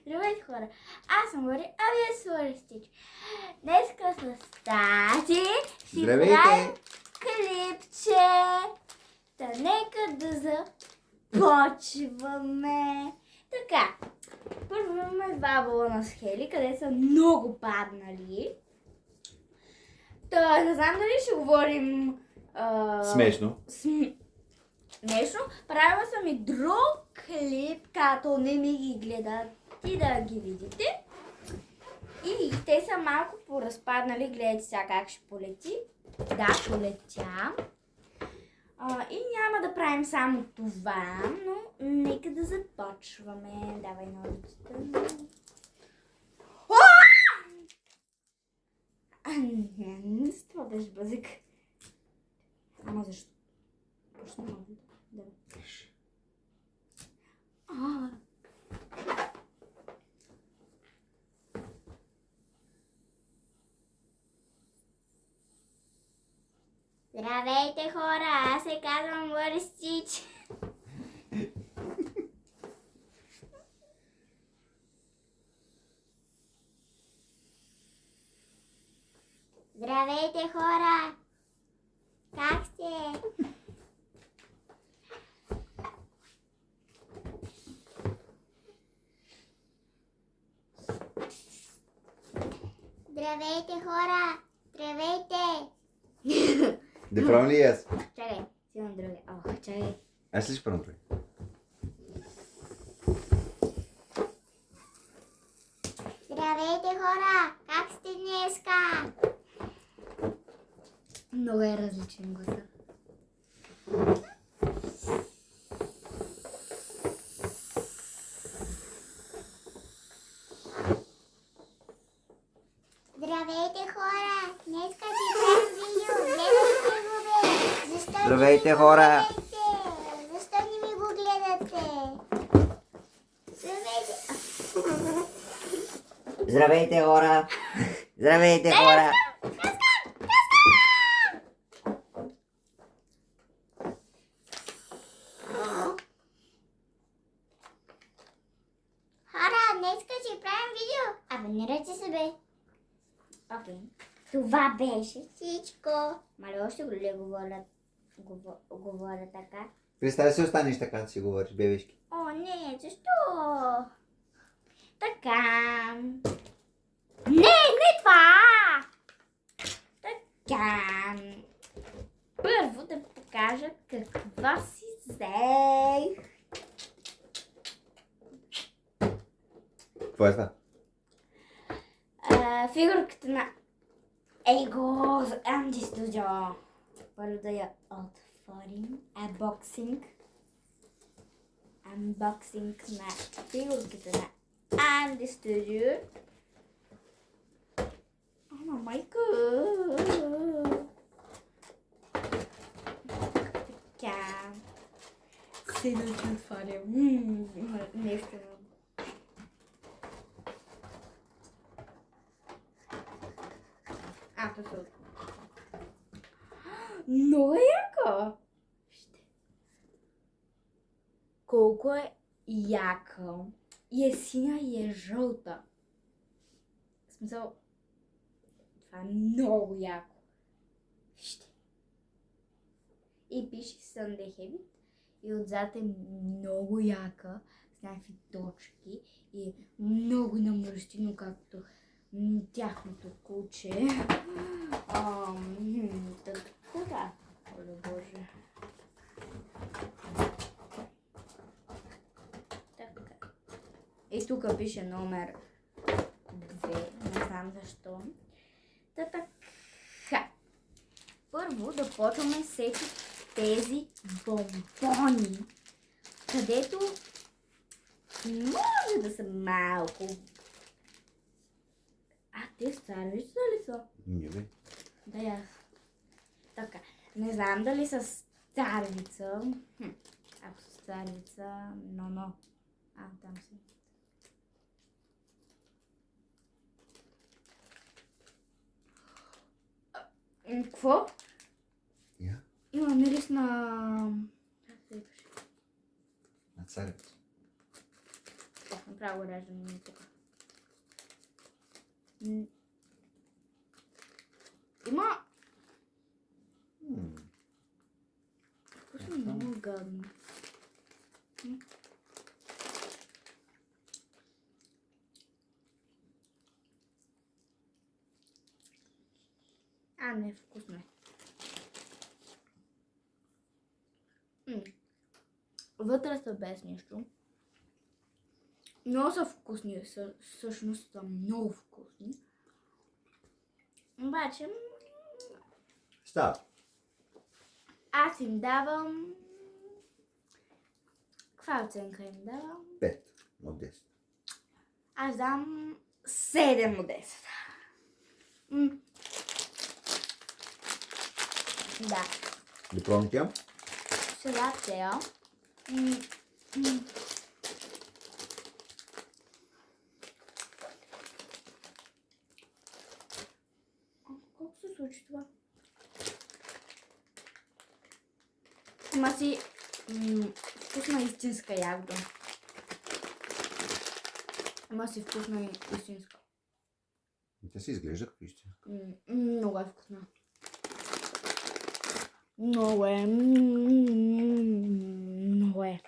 Здравейте, хора! Аз съм Лори, а вие сте Лори Стич. Днеска с Тати си Здравейте! правим клипче. Та нека да започваме. Така, първо имаме два балона с хели, къде са много паднали. Та не знам дали ще говорим... Смешно. Смешно. Правила съм и друг клип, като не ми ги гледат и да ги видите. И те са малко поразпаднали. Гледайте сега как ще полети. Да, полетя. И няма да правим само това, но нека да започваме. Давай ножицата. Това беше бъзик. Ама защо? Почна много. Да. Здравейте, хора! Аз се казвам Лори Стич. Здравейте, хора! Как сте? Здравейте, хора! Здравейте! Да правим ли аз? Чакай, си имам други. Чакай. Аз ли ще правим други? Здравейте, хора! Как сте днеска? Много е различен гласа. Здравейте, хора! Днеска си правим видео. Гледайте го, бе! Защо Здравейте, не ми го хора! гледате? Защо не ми го гледате? Здравейте! Здравейте, хора! Здравейте, хора! Хора, днеска ще правим видео. Абонирайте се, бе. Окей. Това беше всичко. Мале, още го ли говоря така? Представи си останеш така да си говориш, бебешки. О, не, защо? Така. Не това! Така. Първо да покажа каква си взех. Какво е това? Фигурката на Его за Анди Студио. Първо да я отворим. Unboxing на фигурката на Анди Студио. Ама, майка! Така. Сега ще отворим. Нещо. Абсолютно. Много е яка! Колко е яка! И е синя и е жълта. В смисъл, това е много яко. Вижте. И пише Sunday Habit. И отзад е много яка, с някакви точки. И много намръщено, както тяхното куче. Така. Оле, Боже. Така. И тук пише номер 2. Не знам защо. Така. Първо да почваме всеки тези бомбони, където може да са малко. Те царевица ли са? Не бе. Да, я. Така. Не знам дали са царевица. Ако са царевица, но. Там си. Какво? Я? Има мирис на... На царевица. направо реждане ми тук. М. Има вкусно, много гадно. Не, вкусно е. Вътре са без нищо. Много са вкусни, всъщност са много вкусни. Обаче, Става. аз им давам... Каква оценка им давам? 5 от 10. Аз дам 7 от 10. Да. Да пробвам тя? Сега цел. Колко се случи това? Има си вкусна истинска ягода. Има си вкусна истинска. Тя се изглежда като истинска. Много е вкусна. Много е. Много е.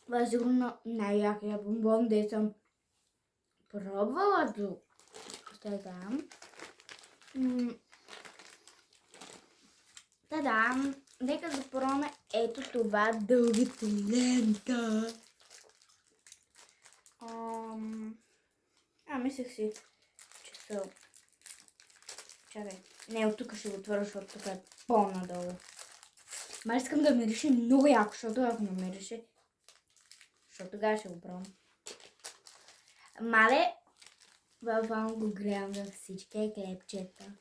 Това е сигурно най-якия бомбон, де съм пробвала до сега. Та-дам! Нека запробваме ето това дългата лента. Мислех си, че са... Чакай. Не, от тук ще го отворя, защото тук е по-надолу. Ма искам да мирише много яко, защото ако не мирише, защото тогава ще го пробвам. Мале, във го гледам за всички клепчета.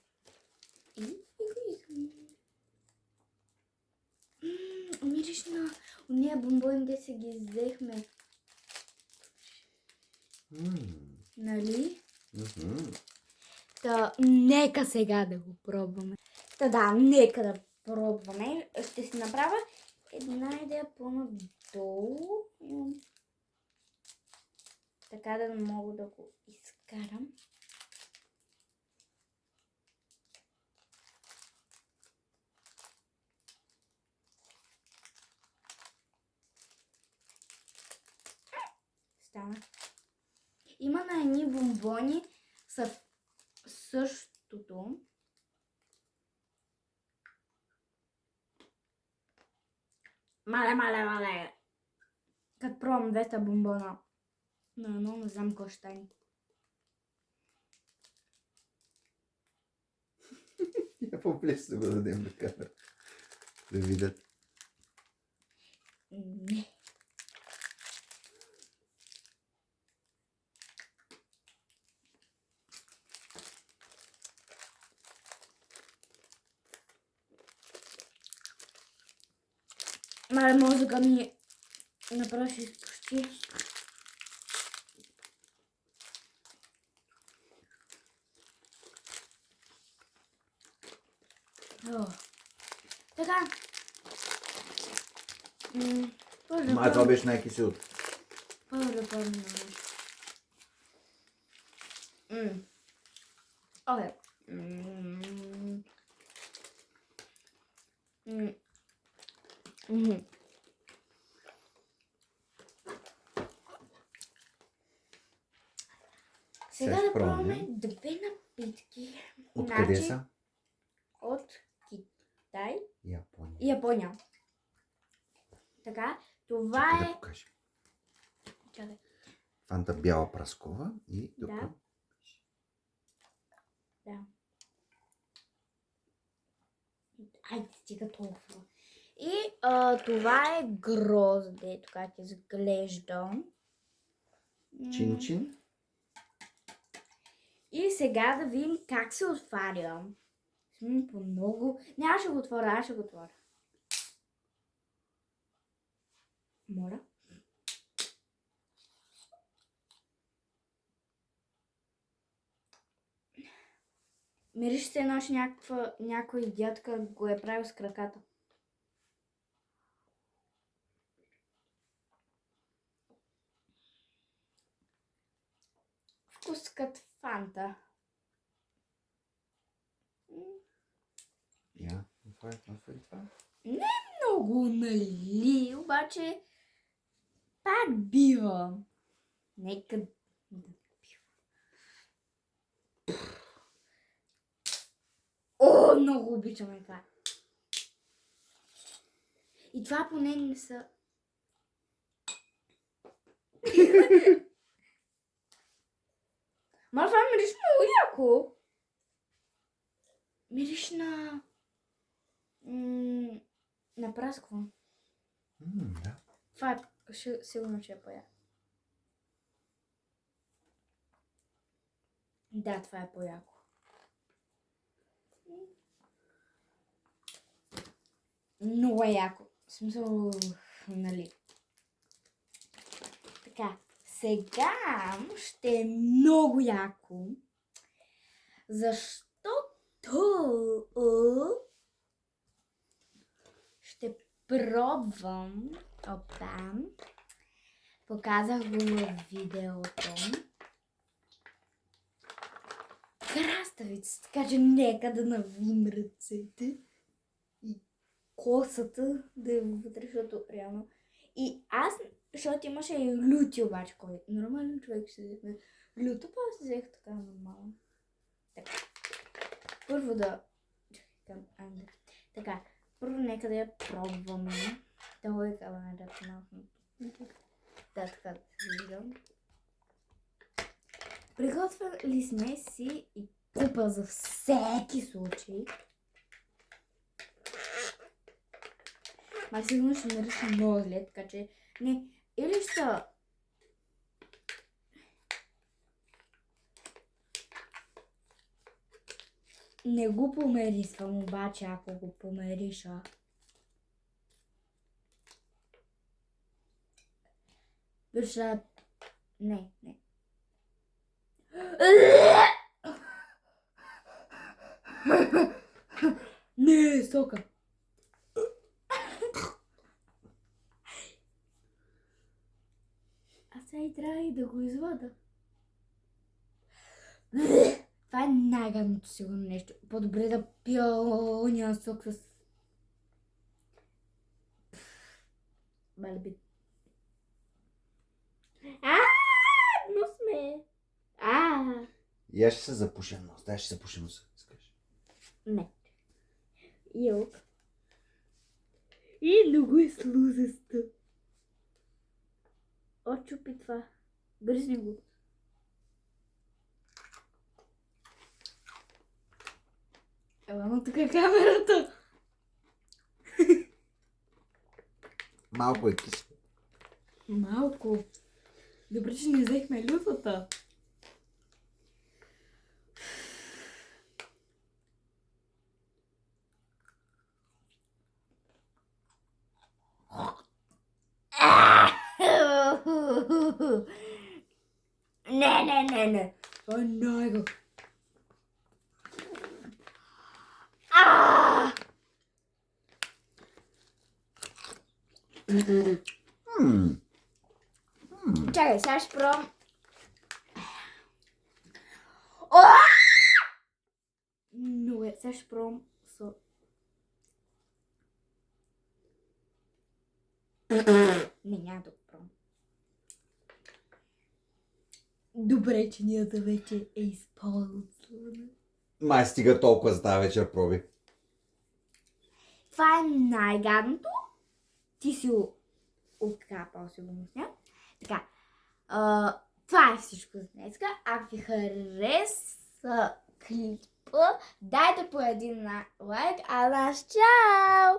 И мириш на уния бомбони, де се ги взехме. Нали? Та, нека сега да го пробваме. Та да, нека да пробваме. Ще си направя една идея по-надолу. Така да мога да го изкарам. Стана. Има на едни бомбони са същото. Мале. Като пробвам 200 бомбона на едно, не знам какво ще стане. Я по-близо да го дадем на камера. Да видят. Не. Мале, мозъка ми направо ще изпущи. Така. Това беше най-киселото. Окей. Сега да пробваме две напитки. Откъде са? От Китай и Япония. Така, това да е... покажем. Чакай. Фанта бяла праскова и тук. Да. Айде, стига толкова. И това е грозде, така ти изглежда. Чин-чин. И сега да видим как се отваря. По-много. Не, аз ще го отворя, Моля. Мириш се едно, че някой идиотка го е правил с краката. вкус като фанта. Я, това е това. Много, нали? Обаче пак бива. Нека да бива. О, много обичаме това. И това поне не са... Ма това мириш много яко. Мириш на... на прасква. Да. Това е сигурно, че е по-яко. Да, това е по-яко. Много е яко. В смисъл, нали. Така, сега ще е много яко, защото ще пробвам. Опа. Показах го в видеото. Краставица, така че нека да навим ръцете и косата да е вътре, защото реално. И аз, защото имаше и люти обаче, който нормален човек ще вземе люто, после взех така нормално. Така. Първо да... Така. Първо нека да я пробваме. Да е камерата малко. Да, така да се виждам. Приготвили сме си и купа за всеки случай. Май сигурно ще мирише много зле, така че не. Или ще... Не го померисвам, обаче ако го помериша. Виж, не. Не, сока. Аз сега и трябва и да го извада. Това е най-гадното сигурно нещо. По-добре да пия ония сок с... Балбит. Но сме. И аз ще се запуша нос. Дай ще се запуша носа. Искаш? Не. Йок. И много е слузеста. Очупи това. Гръзни го. Ела, но тук е камерата. Малко е кисело. Малко. Добре, че не взехме люфата. Не. Това е най-го. Чакай, сега ще пробвам. Но сега ще пробвам с... Не, няма да го пробвам. Добре, че нията вече е използвана. Май стига толкова за тази вечер проби. Това е най-гадното. Ти си откапал сигурно с нея. Така. Това е всичко за днеска. Ако ви хареса клипа, дайте по един лайк. А нас чао!